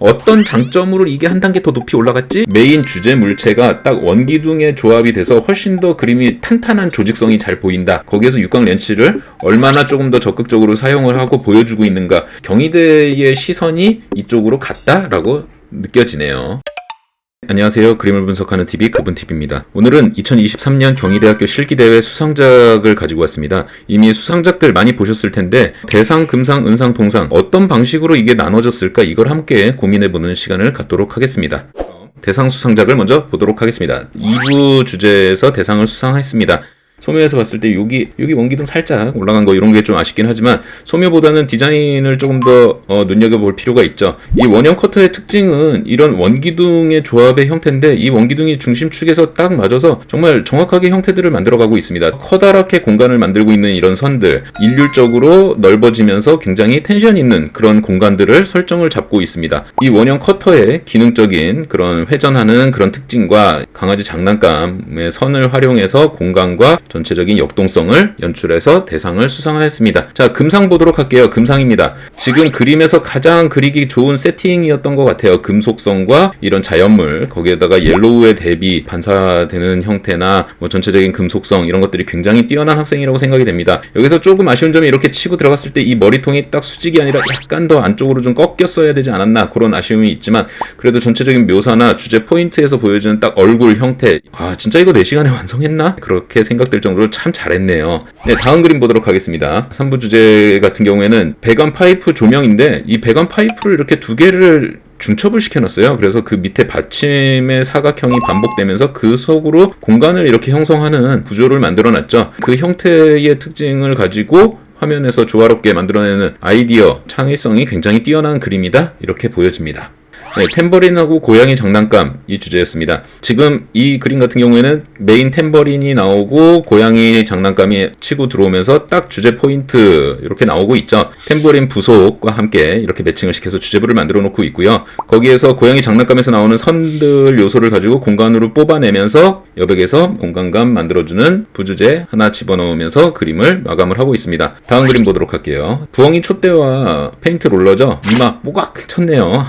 어떤 장점으로 이게 한 단계 더 높이 올라갔지? 메인 주제 물체가 딱 원기둥의 조합이 돼서 훨씬 더 그림이 탄탄한 조직성이 잘 보인다. 거기에서 육각 렌치를 얼마나 조금 더 적극적으로 사용을 하고 보여주고 있는가. 경희대의 시선이 이쪽으로 갔다라고 느껴지네요. 안녕하세요. 그림을 분석하는 TV 그분TV입니다. 오늘은 2023년 경희대학교 실기대회 수상작을 가지고 왔습니다. 이미 수상작들 많이 보셨을 텐데 대상, 금상, 은상, 동상 어떤 방식으로 이게 나눠졌을까 이걸 함께 고민해보는 시간을 갖도록 하겠습니다. 대상 수상작을 먼저 보도록 하겠습니다. 2부 주제에서 대상을 수상했습니다. 소묘에서 봤을 때 여기 원기둥 살짝 올라간 거 이런 게 좀 아쉽긴 하지만 소묘보다는 디자인을 조금 더 눈여겨볼 필요가 있죠. 이 원형 커터의 특징은 이런 원기둥의 조합의 형태인데 이 원기둥이 중심축에서 딱 맞아서 정말 정확하게 형태들을 만들어가고 있습니다. 커다랗게 공간을 만들고 있는 이런 선들 일률적으로 넓어지면서 굉장히 텐션 있는 그런 공간들을 설정을 잡고 있습니다. 이 원형 커터의 기능적인 그런 회전하는 그런 특징과 강아지 장난감의 선을 활용해서 공간과 전체적인 역동성을 연출해서 대상을 수상하였습니다. 자, 금상 보도록 할게요. 금상입니다. 지금 그림에서 가장 그리기 좋은 세팅이었던 것 같아요. 금속성과 이런 자연물, 거기에다가 옐로우의 대비 반사되는 형태나 뭐 전체적인 금속성 이런 것들이 굉장히 뛰어난 학생이라고 생각이 됩니다. 여기서 조금 아쉬운 점이 이렇게 치고 들어갔을 때 이 머리통이 딱 수직이 아니라 약간 더 안쪽으로 좀 꺾였어야 되지 않았나 그런 아쉬움이 있지만 그래도 전체적인 묘사나 주제 포인트에서 보여주는 딱 얼굴 형태 진짜 이거 4시간에 완성했나? 그렇게 생각될 정도로 참 잘했네요. 네, 다음 그림 보도록 하겠습니다. 3부 주제 같은 경우에는 배관 파이프 조명인데 이 배관 파이프를 이렇게 두 개를 중첩을 시켜놨어요. 그래서 그 밑에 받침의 사각형이 반복되면서 그 속으로 공간을 이렇게 형성하는 구조를 만들어놨죠. 그 형태의 특징을 가지고 화면에서 조화롭게 만들어내는 아이디어, 창의성이 굉장히 뛰어난 그림이다. 이렇게 보여집니다. 네, 탬버린하고 고양이 장난감 이 주제였습니다. 지금 이 그림 같은 경우에는 메인 탬버린이 나오고 고양이 장난감이 치고 들어오면서 딱 주제 포인트 이렇게 나오고 있죠. 탬버린 부속과 함께 이렇게 매칭을 시켜서 주제부를 만들어 놓고 있고요. 거기에서 고양이 장난감에서 나오는 선들 요소를 가지고 공간으로 뽑아내면서 여백에서 공간감 만들어주는 부주제 하나 집어넣으면서 그림을 마감을 하고 있습니다. 다음 그림 보도록 할게요. 부엉이 촛대와 페인트 롤러죠. 이마 뽀각 쳤네요.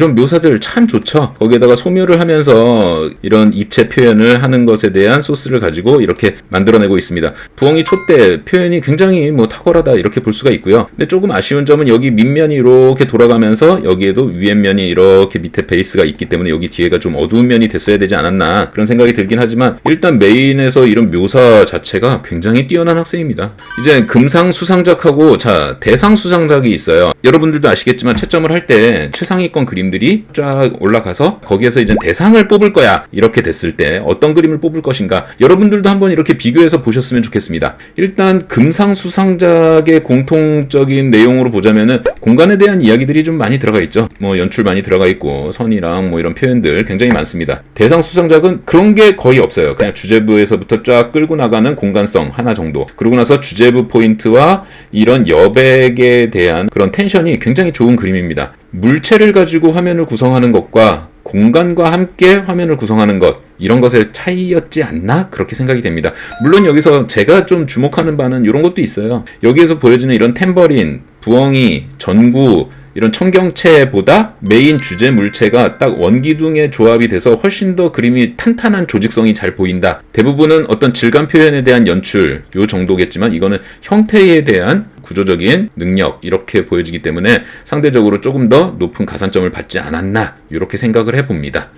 이런 묘사들 참 좋죠. 거기에다가 소묘를 하면서 이런 입체 표현을 하는 것에 대한 소스를 가지고 이렇게 만들어내고 있습니다. 부엉이 촛대 표현이 굉장히 탁월하다 이렇게 볼 수가 있고요. 근데 조금 아쉬운 점은 여기 밑면이 이렇게 돌아가면서 여기에도 위에면이 이렇게 밑에 베이스가 있기 때문에 여기 뒤에가 좀 어두운 면이 됐어야 되지 않았나 그런 생각이 들긴 하지만 일단 메인에서 이런 묘사 자체가 굉장히 뛰어난 학생입니다. 이제 금상 수상작하고 대상 수상작이 있어요. 여러분들도 아시겠지만 채점을 할 때 최상위권 그림들이 쫙 올라가서 거기에서 이제 대상을 뽑을 거야 이렇게 됐을 때 어떤 그림을 뽑을 것인가 여러분들도 한번 이렇게 비교해서 보셨으면 좋겠습니다. 일단 금상 수상작의 공통적인 내용으로 보자면은 공간에 대한 이야기들이 좀 많이 들어가 있죠. 연출 많이 들어가 있고 선이랑 이런 표현들 굉장히 많습니다. 대상 수상작은 그런 게 거의 없어요. 그냥 주제부에서부터 쫙 끌고 나가는 공간성 하나 정도 그러고 나서 주제부 포인트와 이런 여백에 대한 그런 텐션이 굉장히 좋은 그림입니다. 물체를 가지고 화면을 구성하는 것과 공간과 함께 화면을 구성하는 것 이런 것의 차이였지 않나 그렇게 생각이 됩니다. 물론 여기서 제가 좀 주목하는 바는 이런 것도 있어요. 여기에서 보여지는 이런 탬버린, 부엉이, 전구 이런 청경채보다 메인 주제 물체가 딱 원기둥의 조합이 돼서 훨씬 더 그림이 탄탄한 조직성이 잘 보인다. 대부분은 어떤 질감 표현에 대한 연출 요 정도겠지만 이거는 형태에 대한 구조적인 능력 이렇게 보여지기 때문에 상대적으로 조금 더 높은 가산점을 받지 않았나 이렇게 생각을 해봅니다.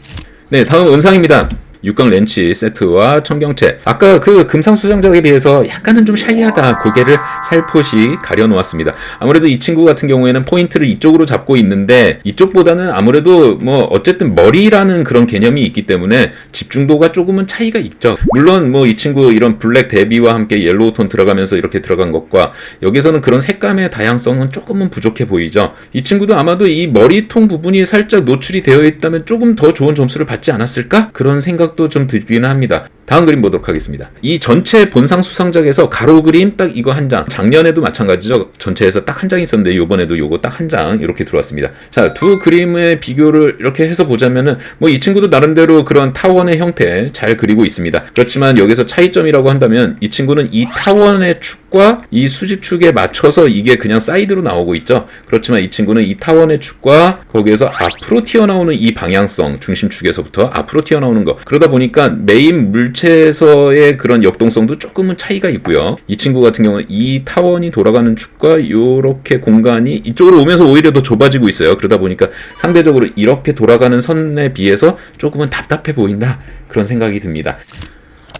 네, 다음 은상입니다. 육각 렌치 세트와 청경채. 아까 그 금상 수상작에 비해서 약간은 좀 샤이하다. 고개를 살포시 가려놓았습니다. 아무래도 이 친구 같은 경우에는 포인트를 이쪽으로 잡고 있는데 이쪽보다는 아무래도 어쨌든 머리라는 그런 개념이 있기 때문에 집중도가 조금은 차이가 있죠. 물론 이 친구 이런 블랙 대비와 함께 옐로우 톤 들어가면서 이렇게 들어간 것과 여기서는 그런 색감의 다양성은 조금은 부족해 보이죠. 이 친구도 아마도 이 머리통 부분이 살짝 노출이 되어 있다면 조금 더 좋은 점수를 받지 않았을까? 그런 생각도 좀 들기는 합니다. 다음 그림 보도록 하겠습니다. 이 전체 본상 수상작에서 가로 그림 딱 이거 한 장. 작년에도 마찬가지죠. 전체에서 딱 한 장 있었는데 요번에도 요거 딱 한 장 이렇게 들어왔습니다. 자, 두 그림의 비교를 이렇게 해서 보자면은 뭐 이 친구도 나름대로 그런 타원의 형태 잘 그리고 있습니다. 그렇지만 여기서 차이점이라고 한다면 이 친구는 이 타원의 축과 이 수직축에 맞춰서 이게 그냥 사이드로 나오고 있죠. 그렇지만 이 친구는 이 타원의 축과 거기에서 앞으로 튀어나오는 이 방향성, 중심축에서부터 앞으로 튀어나오는 거. 그러다 보니까 메인 물체에서의 그런 역동성도 조금은 차이가 있고요. 이 친구 같은 경우는 이 타원이 돌아가는 축과 이렇게 공간이 이쪽으로 오면서 오히려 더 좁아지고 있어요. 그러다 보니까 상대적으로 이렇게 돌아가는 선에 비해서 조금은 답답해 보인다. 그런 생각이 듭니다.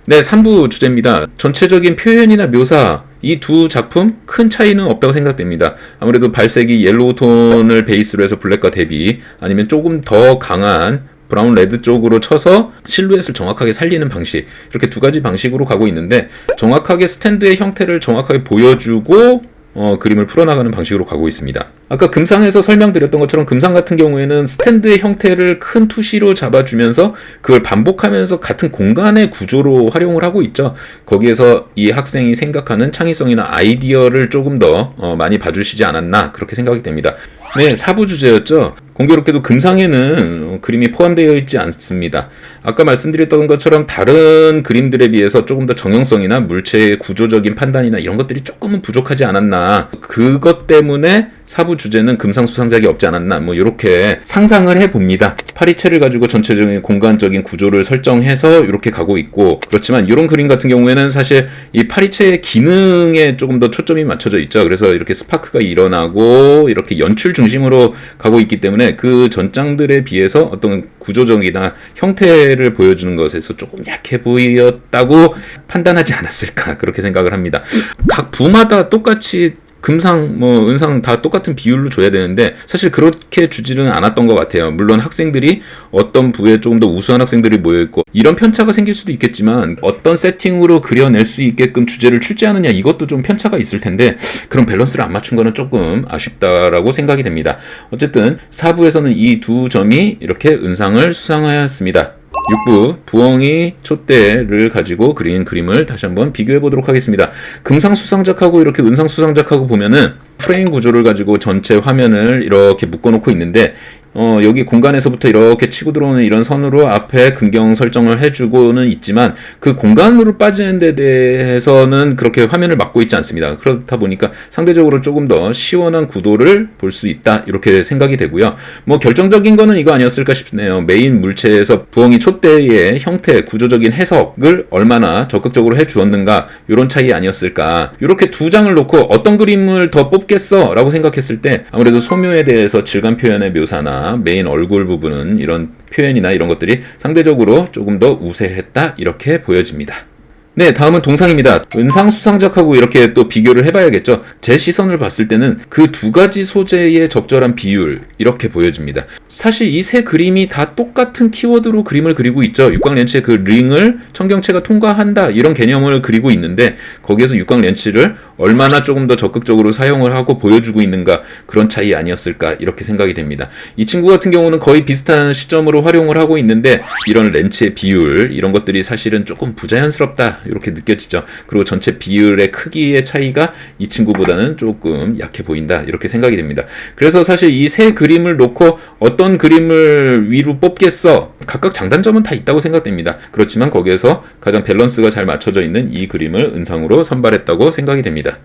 네, 3부 주제입니다. 전체적인 표현이나 묘사, 이 두 작품 큰 차이는 없다고 생각됩니다. 아무래도 발색이 옐로우 톤을 베이스로 해서 블랙과 대비, 아니면 조금 더 강한 브라운 레드 쪽으로 쳐서 실루엣을 정확하게 살리는 방식, 이렇게 두 가지 방식으로 가고 있는데, 정확하게 스탠드의 형태를 정확하게 보여주고 그림을 풀어나가는 방식으로 가고 있습니다. 아까 금상에서 설명드렸던 것처럼 금상 같은 경우에는 스탠드의 형태를 큰 투시로 잡아주면서 그걸 반복하면서 같은 공간의 구조로 활용을 하고 있죠. 거기에서 이 학생이 생각하는 창의성이나 아이디어를 조금 더 많이 봐주시지 않았나 그렇게 생각이 됩니다. 네, 4부 주제였죠. 공교롭게도 금상에는 그림이 포함되어 있지 않습니다. 아까 말씀드렸던 것처럼 다른 그림들에 비해서 조금 더 정형성이나 물체의 구조적인 판단이나 이런 것들이 조금은 부족하지 않았나. 그것 때문에 4부 주제는 금상수상작이 없지 않았나. 뭐 이렇게 상상을 해봅니다. 파리채를 가지고 전체적인 공간적인 구조를 설정해서 이렇게 가고 있고, 그렇지만 이런 그림 같은 경우에는 사실 이 파리채의 기능에 조금 더 초점이 맞춰져 있죠. 그래서 이렇게 스파크가 일어나고 이렇게 연출 중심으로 가고 있기 때문에 그 전장들에 비해서 어떤 구조적이나 형태를 보여주는 것에서 조금 약해 보였다고 판단하지 않았을까 그렇게 생각을 합니다. 각 부마다 똑같이 금상, 은상 다 똑같은 비율로 줘야 되는데 사실 그렇게 주지는 않았던 것 같아요. 물론 학생들이 어떤 부에 조금 더 우수한 학생들이 모여있고 이런 편차가 생길 수도 있겠지만 어떤 세팅으로 그려낼 수 있게끔 주제를 출제하느냐 이것도 좀 편차가 있을 텐데 그런 밸런스를 안 맞춘 거는 조금 아쉽다라고 생각이 됩니다. 어쨌든 4부에서는 이 두 점이 이렇게 은상을 수상하였습니다. 6부 부엉이 촛대를 가지고 그린 그림을 다시 한번 비교해 보도록 하겠습니다. 금상수상작하고 이렇게 은상수상작하고 보면은 프레임 구조를 가지고 전체 화면을 이렇게 묶어놓고 있는데 여기 공간에서부터 이렇게 치고 들어오는 이런 선으로 앞에 근경 설정을 해주고는 있지만 그 공간으로 빠지는 데 대해서는 그렇게 화면을 막고 있지 않습니다. 그렇다 보니까 상대적으로 조금 더 시원한 구도를 볼 수 있다 이렇게 생각이 되고요. 뭐 결정적인 거는 이거 아니었을까 싶네요. 메인 물체에서 부엉이 촛대의 형태 구조적인 해석을 얼마나 적극적으로 해주었는가 이런 차이 아니었을까. 이렇게 두 장을 놓고 어떤 그림을 더 뽑겠어 라고 생각했을 때 아무래도 소묘에 대해서 질감 표현의 묘사나 메인 얼굴 부분은 이런 표현이나 이런 것들이 상대적으로 조금 더 우세했다 이렇게 보여집니다. 네, 다음은 동상입니다. 은상수상작하고 이렇게 또 비교를 해봐야겠죠. 제 시선을 봤을 때는 그 두 가지 소재의 적절한 비율 이렇게 보여집니다. 사실 이 세 그림이 다 똑같은 키워드로 그림을 그리고 있죠. 육각렌치의 그 링을 청경채가 통과한다 이런 개념을 그리고 있는데 거기에서 육각렌치를 얼마나 조금 더 적극적으로 사용을 하고 보여주고 있는가 그런 차이 아니었을까 이렇게 생각이 됩니다. 이 친구 같은 경우는 거의 비슷한 시점으로 활용을 하고 있는데 이런 렌치의 비율 이런 것들이 사실은 조금 부자연스럽다 이렇게 느껴지죠. 그리고 전체 비율의 크기의 차이가 이 친구보다는 조금 약해 보인다 이렇게 생각이 됩니다. 그래서 사실 이 세 그림을 놓고 어떤 그림을 위로 뽑겠어 각각 장단점은 다 있다고 생각됩니다. 그렇지만 거기에서 가장 밸런스가 잘 맞춰져 있는 이 그림을 은상으로 선발했다고 생각이 됩니다.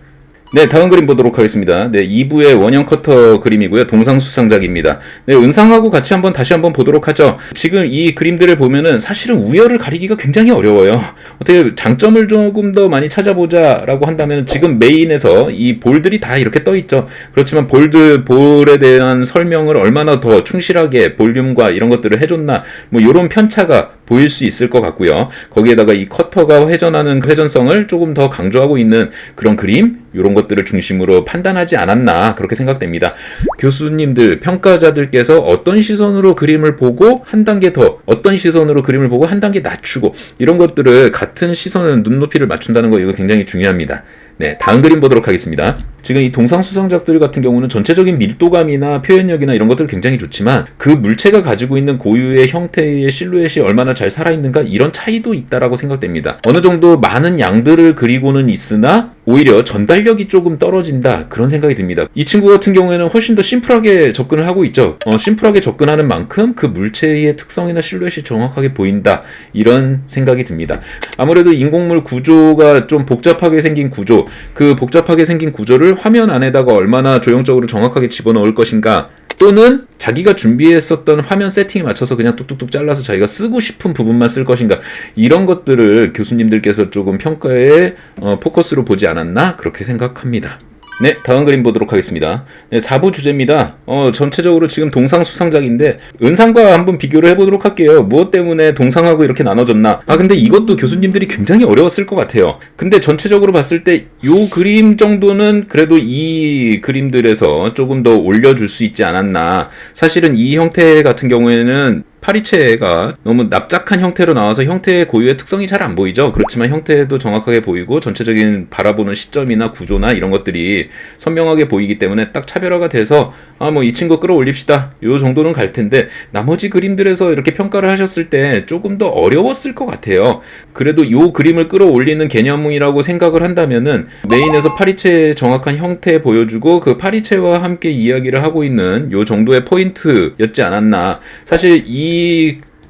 네, 다음 그림 보도록 하겠습니다. 네, 2부의 원형 커터 그림이고요. 동상수상작입니다. 네, 은상하고 같이 다시 한번 보도록 하죠. 지금 이 그림들을 보면은 사실은 우열을 가리기가 굉장히 어려워요. 어떻게 장점을 조금 더 많이 찾아보자라고 한다면 지금 메인에서 이 볼들이 다 이렇게 떠 있죠. 그렇지만 볼에 대한 설명을 얼마나 더 충실하게 볼륨과 이런 것들을 해줬나 뭐 이런 편차가 보일 수 있을 것 같고요. 거기에다가 이 커터가 회전하는 그 회전성을 조금 더 강조하고 있는 그런 그림 이런 것들을 중심으로 판단하지 않았나 그렇게 생각됩니다. 교수님들, 평가자들께서 어떤 시선으로 그림을 보고 한 단계 더 어떤 시선으로 그림을 보고 한 단계 낮추고 이런 것들을 같은 시선을 눈높이를 맞춘다는 거 이거 굉장히 중요합니다. 네, 다음 그림 보도록 하겠습니다. 지금 이 동상수상작들 같은 경우는 전체적인 밀도감이나 표현력이나 이런 것들 굉장히 좋지만 그 물체가 가지고 있는 고유의 형태의 실루엣이 얼마나 잘 살아있는가 이런 차이도 있다라고 생각됩니다. 어느 정도 많은 양들을 그리고는 있으나 오히려 전달력이 조금 떨어진다 그런 생각이 듭니다. 이 친구 같은 경우에는 훨씬 더 심플하게 접근을 하고 있죠. 심플하게 접근하는 만큼 그 물체의 특성이나 실루엣이 정확하게 보인다 이런 생각이 듭니다. 아무래도 인공물 구조가 좀 복잡하게 생긴 구조, 그 복잡하게 생긴 구조를 화면 안에다가 얼마나 조형적으로 정확하게 집어넣을 것인가, 또는 자기가 준비했었던 화면 세팅에 맞춰서 그냥 뚝뚝뚝 잘라서 자기가 쓰고 싶은 부분만 쓸 것인가, 이런 것들을 교수님들께서 조금 평가에 포커스로 보지 않았나 그렇게 생각합니다. 네, 다음 그림 보도록 하겠습니다. 네, 4부 주제입니다. 전체적으로 지금 동상수상작인데 은상과 한번 비교를 해보도록 할게요. 무엇 때문에 동상하고 이렇게 나눠졌나? 근데 이것도 교수님들이 굉장히 어려웠을 것 같아요. 근데 전체적으로 봤을 때 요 그림 정도는 그래도 이 그림들에서 조금 더 올려줄 수 있지 않았나. 사실은 이 형태 같은 경우에는 파리채가 너무 납작한 형태로 나와서 형태의 고유의 특성이 잘 안 보이죠. 그렇지만 형태도 정확하게 보이고 전체적인 바라보는 시점이나 구조나 이런 것들이 선명하게 보이기 때문에 딱 차별화가 돼서 뭐 이 친구 끌어올립시다 요 정도는 갈 텐데, 나머지 그림들에서 이렇게 평가를 하셨을 때 조금 더 어려웠을 것 같아요. 그래도 요 그림을 끌어올리는 개념이라고 생각을 한다면은 메인에서 파리채의 정확한 형태 보여주고 그 파리채와 함께 이야기를 하고 있는 요 정도의 포인트였지 않았나. 사실 이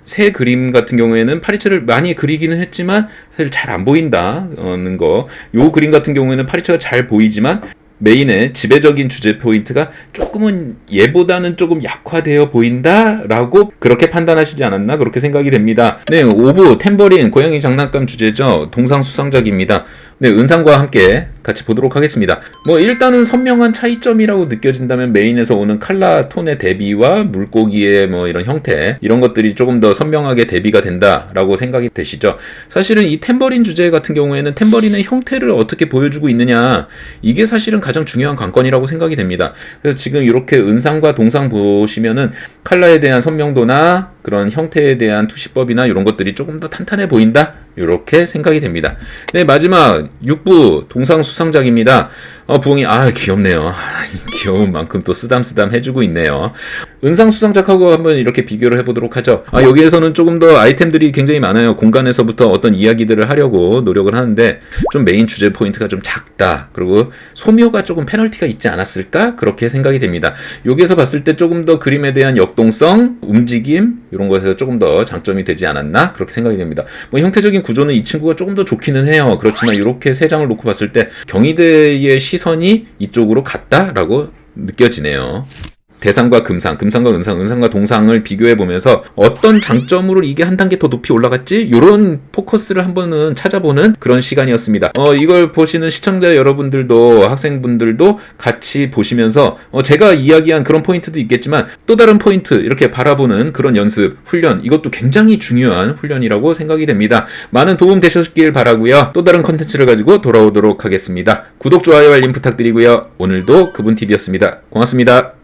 새 그림 같은 경우에는 파리채를 많이 그리기는 했지만 사실 잘 안 보인다는 거. 요 그림 같은 경우에는 파리채가 잘 보이지만 메인의 지배적인 주제 포인트가 조금은 얘보다는 조금 약화되어 보인다라고 그렇게 판단하시지 않았나 그렇게 생각이 됩니다. 네, 5부 탬버린 고양이 장난감 주제죠. 동상수상작입니다. 네, 은상과 함께 같이 보도록 하겠습니다. 일단은 선명한 차이점이라고 느껴진다면 메인에서 오는 컬러 톤의 대비와 물고기의 이런 형태, 이런 것들이 조금 더 선명하게 대비가 된다라고 생각이 되시죠. 사실은 이 탬버린 주제 같은 경우에는 탬버린의 형태를 어떻게 보여주고 있느냐, 이게 사실은 가장 중요한 관건이라고 생각이 됩니다. 그래서 지금 이렇게 은상과 동상 보시면은 컬러에 대한 선명도나 그런 형태에 대한 투시법이나 이런 것들이 조금 더 탄탄해 보인다, 이렇게 생각이 됩니다. 네, 마지막 6부 동상수상작입니다. 부엉이 귀엽네요. 귀여운 만큼 또 쓰담쓰담 해주고 있네요. 은상수상작하고 한번 이렇게 비교를 해보도록 하죠. 여기에서는 조금 더 아이템들이 굉장히 많아요. 공간에서부터 어떤 이야기들을 하려고 노력을 하는데 좀 메인 주제 포인트가 좀 작다, 그리고 소묘가 조금 페널티가 있지 않았을까 그렇게 생각이 됩니다. 여기에서 봤을 때 조금 더 그림에 대한 역동성, 움직임 이런 것에서 조금 더 장점이 되지 않았나 그렇게 생각이 됩니다. 형태적인 구조는 이 친구가 조금 더 좋기는 해요. 그렇지만 이렇게 세 장을 놓고 봤을 때 경희대의 시선이 이쪽으로 갔다라고 느껴지네요. 대상과 금상, 금상과 은상, 은상과 동상을 비교해보면서 어떤 장점으로 이게 한 단계 더 높이 올라갔지? 이런 포커스를 한번은 찾아보는 그런 시간이었습니다. 이걸 보시는 시청자 여러분들도 학생분들도 같이 보시면서 제가 이야기한 그런 포인트도 있겠지만 또 다른 포인트 이렇게 바라보는 그런 연습, 훈련, 이것도 굉장히 중요한 훈련이라고 생각이 됩니다. 많은 도움 되셨길 바라고요. 또 다른 컨텐츠를 가지고 돌아오도록 하겠습니다. 구독, 좋아요, 알림 부탁드리고요. 오늘도 그분TV였습니다. 고맙습니다.